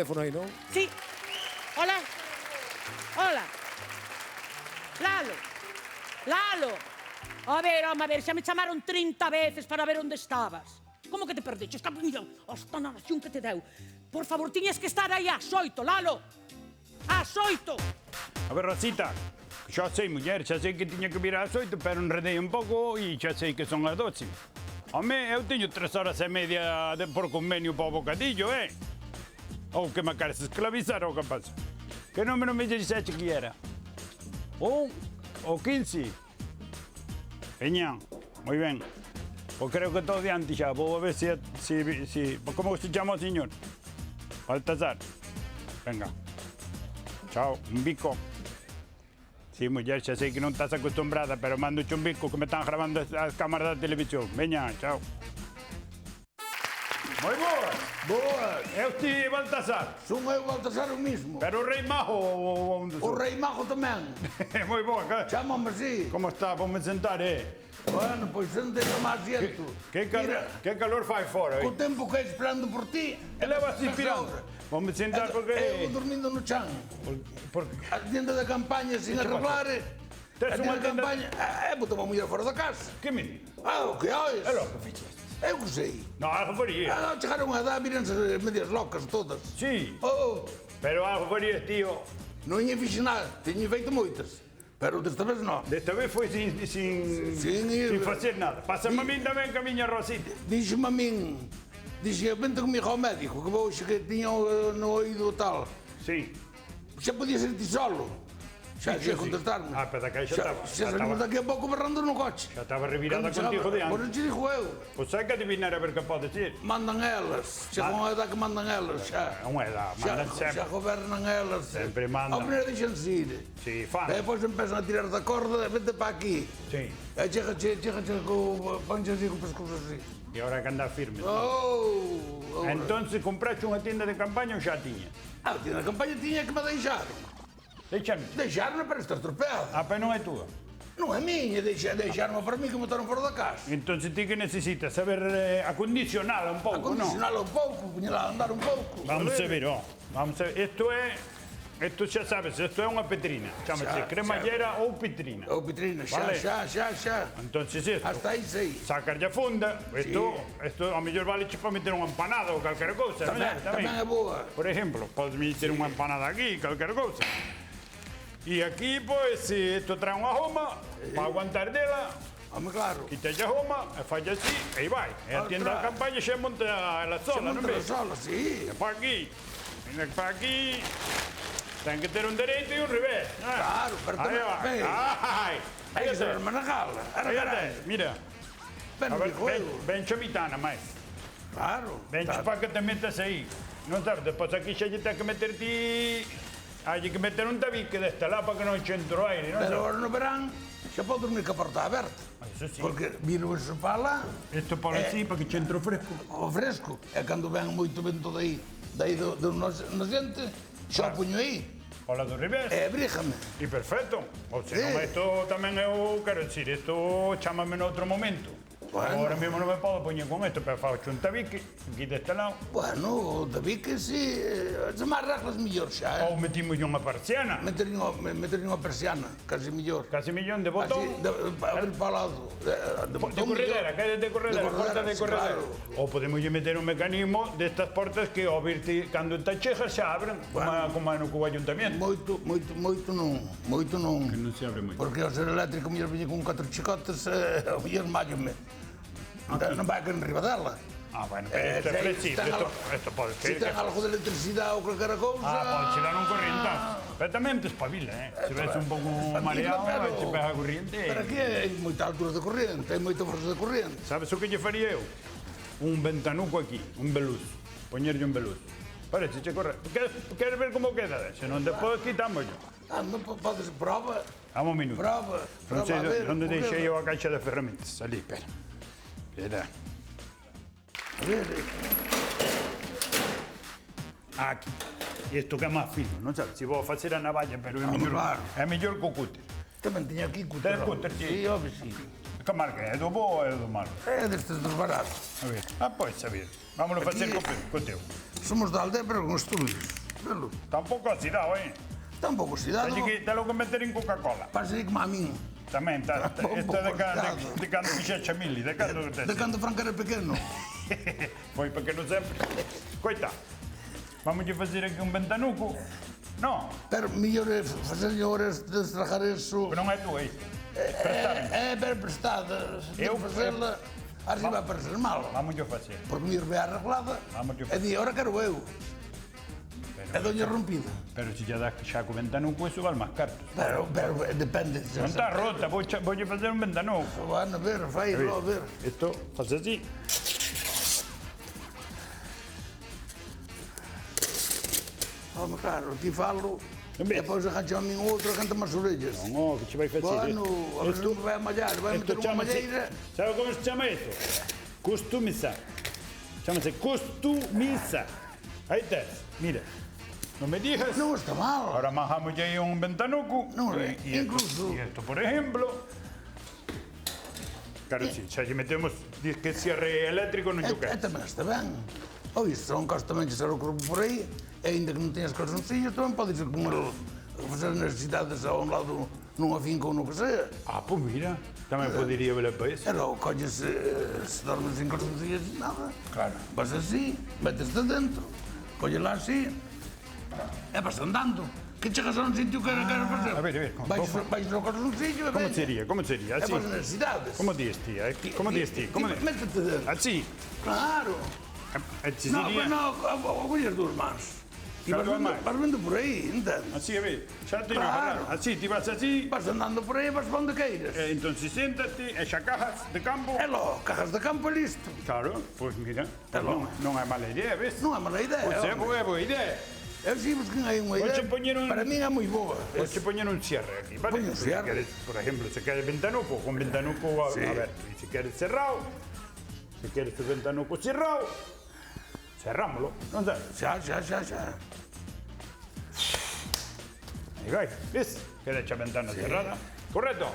teléfono aí, non? Sí. Hola. Hola. Lalo. Lalo. A ver, xa me chamaron 30 veces para ver onde estabas. Como que te perdeches? Mira, hasta na nación que te deu. Por favor, tiñas que estar aí ás 8, Lalo. Ás 8. A ver, Rosita, xa sei, muller, xa sei que tiña que vir ás 8, pero enredei un pouco e xa sei que son as 12. Home, eu teño 3 horas e media por convenio para o bocadillo, Ou que me queres esclavizar ou que pasa? Que número me dixeste que era? 1 ou 15? Veña, moi ben. Pois creo que estou diante xa, vou a ver se... Como se chama o señor? Baltasar. Venga. Chao, un bico. Sí, muller, xa sei que non estás acostumbrada, pero mando-te un bico que me están grabando as cámaras da televisión. Veña, chao. Moi boas. Boas. Eu ti, Baltasar. Son eu, Baltasar, o mismo. Pero o Rei Majo... O Rei Majo tamén. Moi boa. Chámame así. Como está? Vamos sentar, Bueno, pois sente máis asiento. Que calor fai fora, O tempo que hai esperando por ti. E levas inspirando. Vamos sentar porque... Eu dormindo no chan. A tienda de campaña sin arreglar. Tes unha tienda... campaña... botou unha muller fora da casa. Que me... O que ois? É lo que fixeste. Eu que sei. No, algo farías. Chegaron a edad, mírense medias locas todas. Sí. Oh, Pero algo farías, tío. non lle fixe nada, teño feito moitas. Pero desta vez non. Desta vez foi sin facer nada. Pásame a min tamén que a miña Rosita. Díxeme a min, dixe, vente comigo ao médico, que vou xe que tiña no oído tal. Sí. Xa podía ser ti solo. Xa Sí, xe sí. contestarme. Pero daqui xa estaba. Xa salimos daqui a pouco berrando no coche. Xa estaba revirada Cando contigo de chegaba, Por antes. non che dixo eu. Pois hai que adivinar a ver que pode ser. Mandan elas. Xa con a edad que mandan elas, xa. Non é da, mandan Xa sempre. gobernan elas. Sempre mandan. Ao primeiro deixanse ir. Sí, fan. E depois empezan a tirar da corda, vente para aquí. Sí. E chega co pancha así, co pescozo así. E agora que andar firme. Oh! Entonces compraste unha tienda de campaña ou xa tiña? Na campaña tiña que me deixaron. Deixame. Deixaron para estar estropeado. Pero non é túa. Non é miña, deixaron para mí que me botaron fora da casa. Entonces ti que necesitas saber acondicionala un pouco, non? Acondicionala un pouco, puñela a andar un pouco. Vamos a ver, vamos a ver. Isto xa sabes, isto é unha petrina. Chámase cremallera ou petrina. Ou petrina, xa, Vale. xa. Entonces isto, Hasta aí sei. sacarlle a funda, isto ao mellor vale para meter unha empanada ou calquera cousa, Tamén é boa. Por exemplo, podes meter unha empanada aquí, calquera cousa. E aquí, pois, isto trae unha goma para aguantar dela, Home, claro. quitalle a goma, e falla así, e aí vai. E a tienda de campaña xa monta ela sola, non Monta ves? sola, sí. E para aquí, ten que ter un dereito e un revés. Claro, pero aí tamén... vai. Ai, Hai que saber manejala. fíjate, mira. Pero A ver, mi juego. ven chomitana, máis. Claro. Ven para que te metas aí. Non sabes, depois aquí xa lle ten que meter ti... Hai que meter un tabique desta lá para que non che entre o aire, non Pero sabes? agora no verán xa pode dormir ca porta aberta. Eso sí. Porque vino o sofá lá, Isto por así, para que che entre o fresco. o fresco, e cando ven moito vento daí do na xente, xa o puño aí, Ola do revés. e abríjame. E perfecto. Ou se non, isto tamén eu quero dicir, isto chámame no outro momento. Bueno. Agora mesmo non me podo poñer con isto, pero fago un tabique, aquí deste lado. Bueno, David que si, se máis reglas millor xa, Ou metimos unha persiana. meter unha persiana, casi millor. Casi millón de Así, botón. abrir para o lado, de De botón corredera, millor. que é de corredera, De porta de corredera, corredera. sí, Ou podemos meter un mecanismo destas portas que ao virte cando te chejas xa abren, como no cubo ayuntamiento. Moito non. Que non se abre moito. Porque ao ser eléctrico, mellor viña con 4 chicotes, ao mellor mállome. Non vai a caer en riba dela. Bueno, pero isto é flexible, isto pode ser. Se ten algo de electricidade ou calquera cousa... Pode che dar un corrientazo. Pero tamén te espabila, Se ves un pouco mareado, te pega a corriente. Pero aquí hai moita altura de corriente, hai moita forza de corriente. Sabes o que lle faría eu? Un ventanuco aquí, un veluz. Poñerlle un veluz. Parece, che corre. Queres ver como queda? Se non te podes, quitámoslo. Non podes prova. Vamos un minuto. Prova. Non sei A ver, onde o que deixei eu queda? a caixa de ferramentas. Ali, espera. Espera. A ver, Aquí. Isto que é máis fino, non sabes? Se vou facer a navalla, pero é Claro. mellor co cúter. tamén tiña aquí Ten cúter. cúter, sí. Sí, obvio, sí. Que marca é? É do bo ou é do malo? É destes dos baratos. A ver. Ah, pois, a ver. Vámonos facer co teu. Somos da aldea, pero con estudios. Velo. Tampouco acidado, Está un pouco oxidado. Así que te lo que meter en Coca-Cola. Parece como a min. Tamén, esta Tampouco de cando fixeche a Mili, de cando te... De cando Franco era pequeno. Foi pequeno sempre. Coita, vamos a facer aquí un ventanuco. No, Pero mellor é facer horas de estragar eso. pero non é tú, Prestame. É ver prestada. Se Eu- eu facela, así vai parecer mal. Vamos a facer. Porque me irve arreglada. Vamos yo. E di, ahora quero eu. É doña rompida. Pero si ya das xa co ventanuco, eso vale máis cartos. Pero depende. Non está rota, vou a facer un ventanuco. Van a ver, failo, a ver. Isto, faz así. Home, claro, ti falo. En E vez. depois arranxa a min outro, canta as orellas. Non, que che vai facer? Bueno, a ver non me vai a mallar, vai meter unha malleira. Sabe como se chama isto? Customiza. Chámase customiza. Aí tes, mira. Non me digas. Non está mal. Ahora majamos ya un ventanuco. No, y incluso- esto, por ejemplo. Claro, si xa lle metemos que cierre eléctrico non E lle quero. tamén está ben. Oi, son cos tamén que ser o corpo por aí, e ainda que non teñas calzoncillos, tamén podes ir con el, fazer necesidades a un lado nunha finca ou no que sea. Ah, pues mira, tamén podería ver para eso. Pero colles, se dormes sin calzoncillos, nada. Claro. Vas así, meteste dentro, collela así, e vas andando. Que chegas a un sitio que queres facer. a ver, Vais no calzoncillo e Como veña. sería? Como sería? E Así. vas necesidades. Como dices ti? Como dices ti? Como Métete dentro. Así. Claro. Así No, sería. pues no, colles dúas mans. E Claro, dúas mans. vas vendo por aí, entendes? Así, a ver. Xa te Claro. Así, ti vas así. Vas andando por aí, vas para onde queiras. Entonces siéntate e xa cajas de campo. E logo, cajas de campo e listo. Claro, pues mira, Tá bom. non é mala idea, ves? Non é mala idea. Pois é home. boa idea. Eu si busquen aí unha idea. Hoxe poñeron- Para min é moi boa. Podes poñer un cierre aquí, ¿vale? Poñe un cierre. Si quieres, por ejemplo, si quieres ventanuco, con ventanuco Sí. abierto. Y si quieres cerrado, si quieres tu ventanuco cerrado, cerrámoslo, non sabes? Xa. Aí vai, ves? Queda hecha ventana cerrada. Correcto,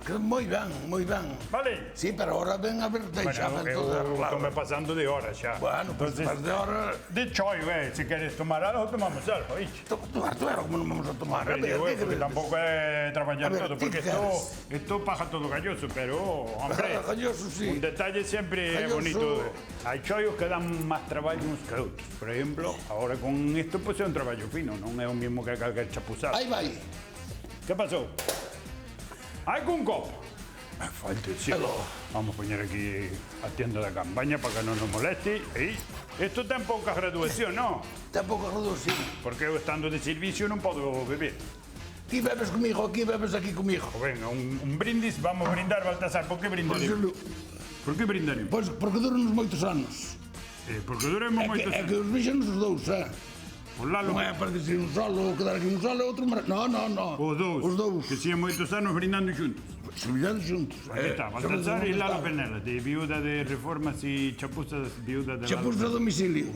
Que moi ben. vale? Sí, pero ahora ven a ver, deixa ben todo eu arreglado. estou pasando de hora xa. Bueno, pues Entonces, después de ahora... de choio, si quieres tomar algo, tomamos algo, ¿viste? Tomar, como non vamos a tomar? A ver, Pero, ¿qué porque queres? tampouco é traballar A ver, todo, ¿qué porque queres? esto paja todo galloso, pero, hombre, Galloso, sí. un detalle siempre é Galloso. bonito. Hai choios que dan máis traballo uns que outros. Por exemplo, ahora con isto pues é un traballo fino, non é o mismo que calquer chapuzado. Aí vai. Que pasou? Hai con copo. Falta, sí. Hello. Vamos a poner aquí a tienda de campaña para que non nos moleste. E isto ten pouca graduación, non? Tampouco reducir. Porque eu estando de servicio non podo beber. Ti bebes comigo, aquí bebes aquí comigo. Pues venga, un brindis, vamos a brindar, Baltasar. ¿Por qué brindaremos? ¿Por qué brindaremos? Pois porque duran moitos anos. Porque duremos É moitos que os bixan os dous, Por Lalo, Non é para decir un solo, quedar aquí un solo e outro... No. os dous. Os dous. Que siguen moitos anos brindando xuntos. Subillando xuntos. Aquí está, Baltasar y Lalo Penela, de viuda de reformas y chapuzas, viuda de Xa Lalo pus a Penela. domicilio.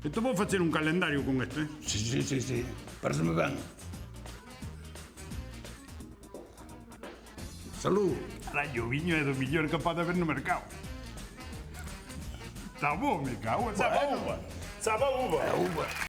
Esto vou facer un calendario con esto, Sí. Pareceme ben. Salud. Rayo, viño é do millor que pode haber no mercado. Está bom, me cago. Sabe a uva. A uva.